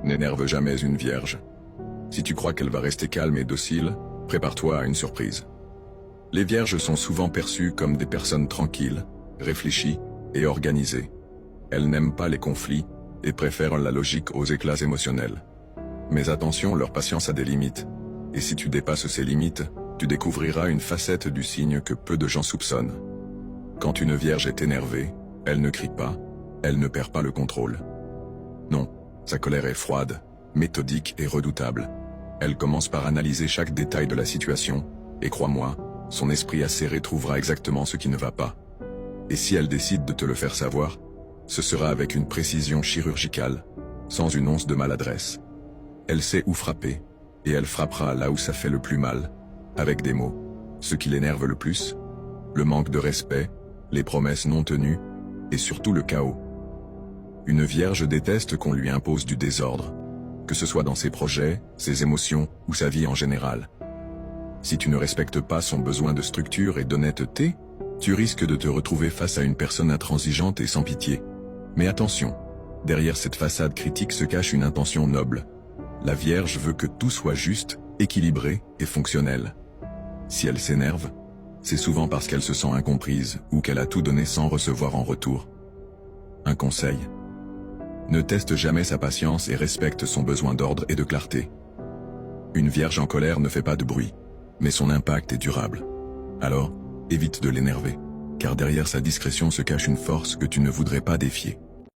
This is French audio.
N'énerve jamais une vierge. Si tu crois qu'elle va rester calme et docile, prépare-toi à une surprise. Les vierges sont souvent perçues comme des personnes tranquilles, réfléchies et organisées. Elles n'aiment pas les conflits et préfèrent la logique aux éclats émotionnels. Mais attention, leur patience a des limites. Et si tu dépasses ces limites, tu découvriras une facette du signe que peu de gens soupçonnent. Quand une vierge est énervée, elle ne crie pas, elle ne perd pas le contrôle. Non, sa colère est froide, méthodique et redoutable. Elle commence par analyser chaque détail de la situation, et crois-moi, son esprit acéré trouvera exactement ce qui ne va pas. Et si elle décide de te le faire savoir, ce sera avec une précision chirurgicale, sans une once de maladresse. Elle sait où frapper, et elle frappera là où ça fait le plus mal, avec des mots. Ce qui l'énerve le plus, le manque de respect, les promesses non tenues, et surtout le chaos. Une vierge déteste qu'on lui impose du désordre, que ce soit dans ses projets, ses émotions ou sa vie en général. Si tu ne respectes pas son besoin de structure et d'honnêteté, tu risques de te retrouver face à une personne intransigeante et sans pitié. Mais attention, derrière cette façade critique se cache une intention noble. La Vierge veut que tout soit juste, équilibré et fonctionnel. Si elle s'énerve, c'est souvent parce qu'elle se sent incomprise ou qu'elle a tout donné sans recevoir en retour. Un conseil. Ne teste jamais sa patience et respecte son besoin d'ordre et de clarté. Une vierge en colère ne fait pas de bruit, mais son impact est durable. Alors, évite de l'énerver, car derrière sa discrétion se cache une force que tu ne voudrais pas défier.